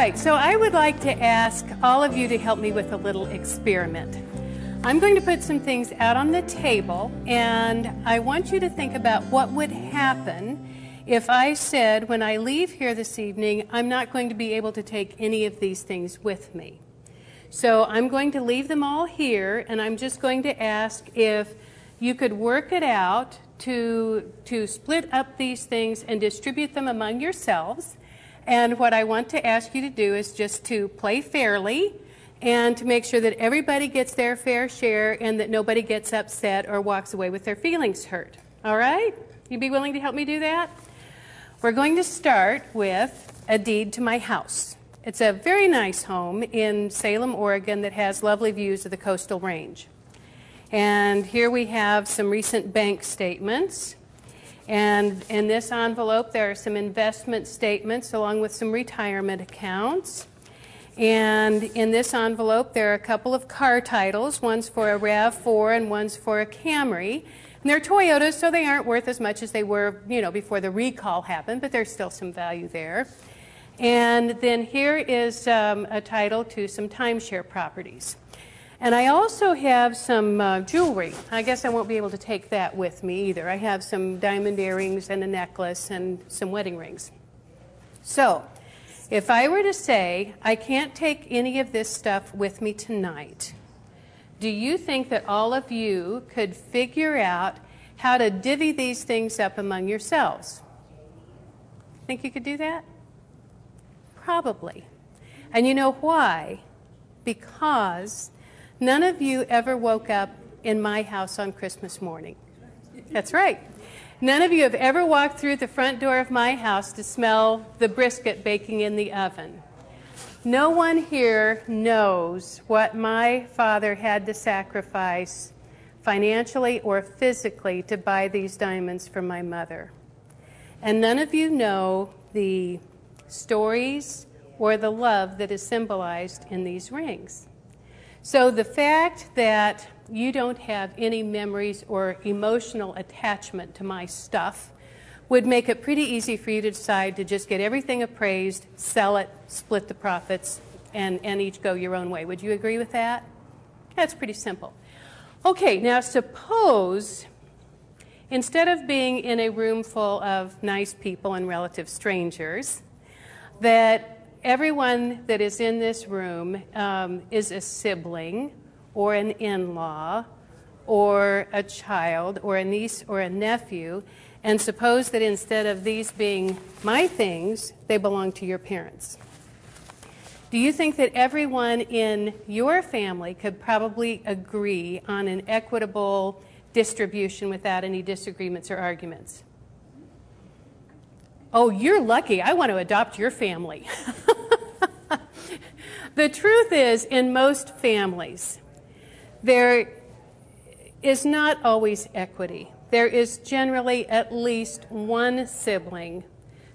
right, so I would like to ask all of you to help me with a little experiment. I'm going to put some things out on the table, and I want you to think about what would happen if I said when I leave here this evening, I'm not going to be able to take any of these things with me. So I'm going to leave them all here, and I'm just going to ask if you could work it out to split up these things and distribute them among yourselves. And what I want to ask you to do is just to play fairly and to make sure that everybody gets their fair share and that nobody gets upset or walks away with their feelings hurt. All right? You be willing to help me do that? We're going to start with a deed to my house. It's a very nice home in Salem, Oregon that has lovely views of the coastal range. And here we have some recent bank statements. And in this envelope, there are some investment statements along with some retirement accounts. And in this envelope, there are a couple of car titles. One's for a RAV4 and one's for a Camry. And they're Toyotas, so they aren't worth as much as they were, before the recall happened, but there's still some value there. And then here is a title to some timeshare properties. And I also have some jewelry. I guess I won't be able to take that with me either. I have some diamond earrings and a necklace and some wedding rings. So if I were to say I can't take any of this stuff with me tonight, do you think that all of you could figure out how to divvy these things up among yourselves? Think you could do that? Probably. And you know why? Because none of you ever woke up in my house on Christmas morning. That's right. None of you have ever walked through the front door of my house to smell the brisket baking in the oven. No one here knows what my father had to sacrifice financially or physically to buy these diamonds for my mother. And none of you know the stories or the love that is symbolized in these rings. So the fact that you don't have any memories or emotional attachment to my stuff would make it pretty easy for you to decide to just get everything appraised, sell it, split the profits, and each go your own way. Would you agree with that? That's pretty simple. Okay, now suppose instead of being in a room full of nice people and relative strangers, that everyone that is in this room is a sibling or an in-law or a child or a niece or a nephew, and suppose that instead of these being my things, they belong to your parents. Do you think that everyone in your family could probably agree on an equitable distribution without any disagreements or arguments? Oh, you're lucky. I want to adopt your family. The truth is, in most families, there is not always equity. There is generally at least one sibling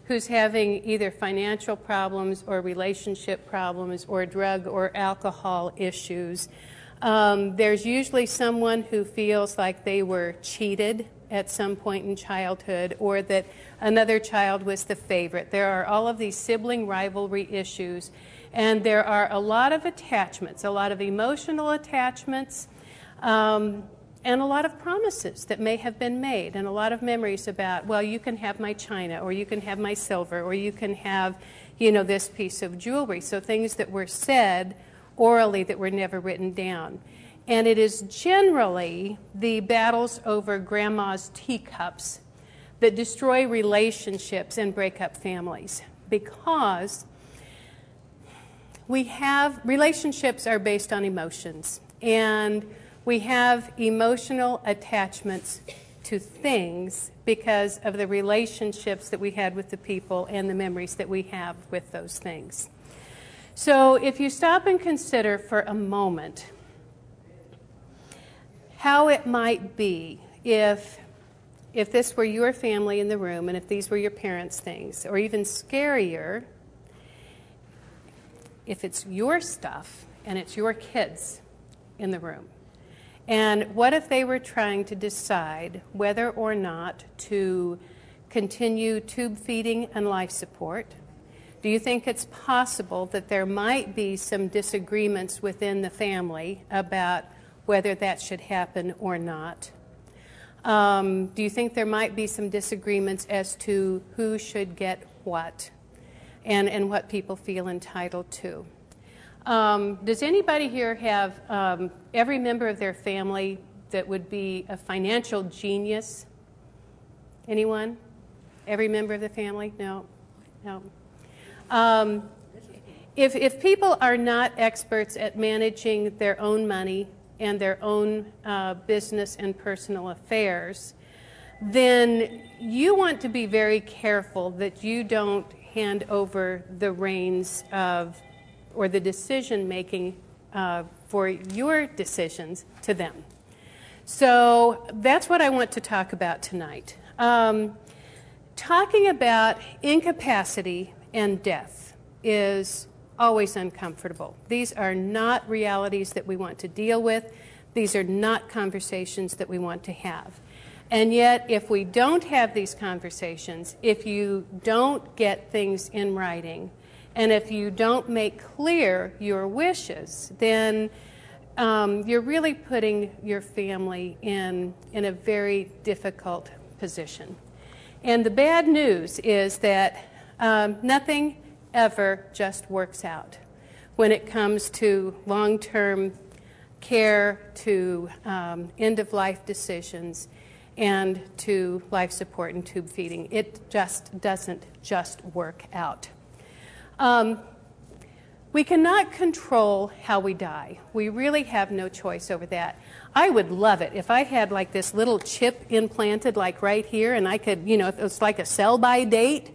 who's having either financial problems or relationship problems or drug or alcohol issues. There's usually someone who feels like they were cheated at some point in childhood, or that another child was the favorite. There are all of these sibling rivalry issues, and there are a lot of attachments, a lot of emotional attachments, and a lot of promises that may have been made, and a lot of memories about, well, you can have my china, or you can have my silver, or you can have, this piece of jewelry. So things that were said orally that were never written down. And it is generally the battles over grandma's teacups that destroy relationships and break up families, because relationships are based on emotions, and we have emotional attachments to things because of the relationships that we had with the people and the memories that we have with those things. So if you stop and consider for a moment how it might be if this were your family in the room and if these were your parents' things, or even scarier, if it's your stuff and it's your kids in the room. And what if they were trying to decide whether or not to continue tube feeding and life support, Do you think it's possible that there might be some disagreements within the family about whether that should happen or not? Do you think there might be some disagreements as to who should get what and what people feel entitled to? Does anybody here have every member of their family that would be a financial genius? Anyone? Every member of the family? No? No. If people are not experts at managing their own money and their own business and personal affairs, then you want to be very careful that you don't hand over the reins of or the decision making for your decisions to them. So that's what I want to talk about tonight. Talking about incapacity and death is always uncomfortable. These are not realities that we want to deal with. These are not conversations that we want to have. And yet, if we don't have these conversations, if you don't get things in writing, and if you don't make clear your wishes, then you're really putting your family in a very difficult position. And the bad news is that nothing ever just works out when it comes to long-term care, to end-of-life decisions, and to life support and tube feeding. It just doesn't just work out. We cannot control how we die. We really have no choice over that. I would love it if I had like this little chip implanted like right here, and I could, you know, it was like a sell-by date,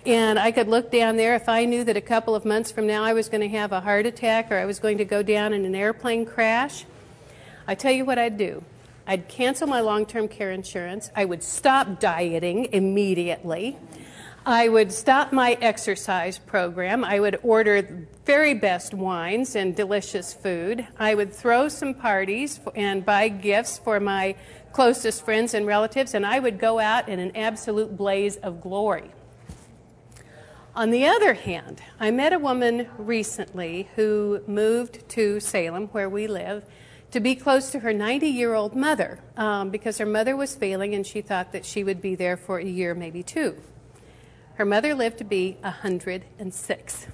and I could look down there if I knew that a couple of months from now I was going to have a heart attack or I was going to go down in an airplane crash. I tell you what I'd do. I'd cancel my long-term care insurance. I would stop dieting immediately. I would stop my exercise program. I would order very best wines and delicious food. I would throw some parties and buy gifts for my closest friends and relatives, and I would go out in an absolute blaze of glory. On the other hand, I met a woman recently who moved to Salem, where we live, to be close to her 90-year-old mother because her mother was failing and she thought that she would be there for a year, maybe two. Her mother lived to be 106.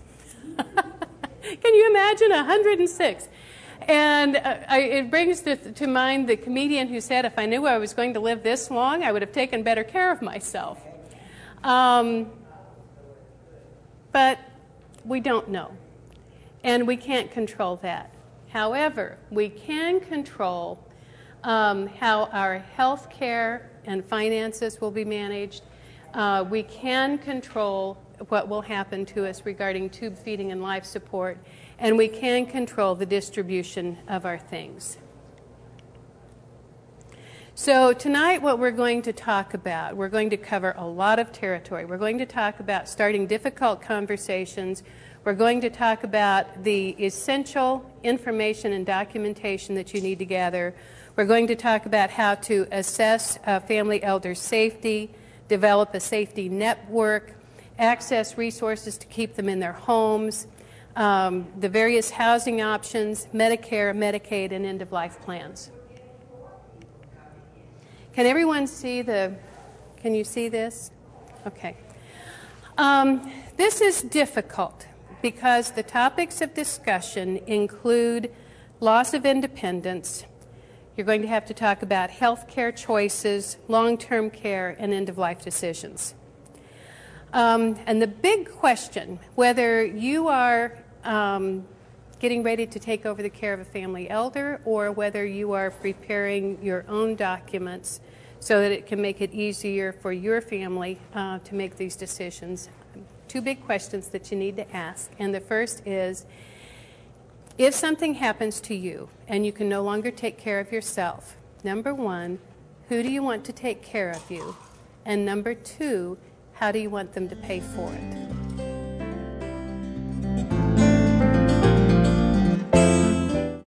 Can you imagine 106? And it brings to mind the comedian who said, if I knew I was going to live this long, I would have taken better care of myself. But we don't know, and we can't control that. However, we can control how our health care and finances will be managed. We can control what will happen to us regarding tube feeding and life support, and we can control the distribution of our things. So tonight what we're going to talk about, we're going to cover a lot of territory. We're going to talk about starting difficult conversations. We're going to talk about the essential information and documentation that you need to gather. We're going to talk about how to assess family elder safety, develop a safety network, access resources to keep them in their homes, the various housing options, Medicare, Medicaid, and end-of-life plans. Can everyone see can you see this? Okay. This is difficult because the topics of discussion include loss of independence. You're going to have to talk about health care choices, long-term care, and end-of-life decisions. And the big question, whether you are getting ready to take over the care of a family elder or whether you are preparing your own documents so that it can make it easier for your family to make these decisions. Two big questions that you need to ask. And the first is, if something happens to you and you can no longer take care of yourself, number one, who do you want to take care of you? And number two, how do you want them to pay for it?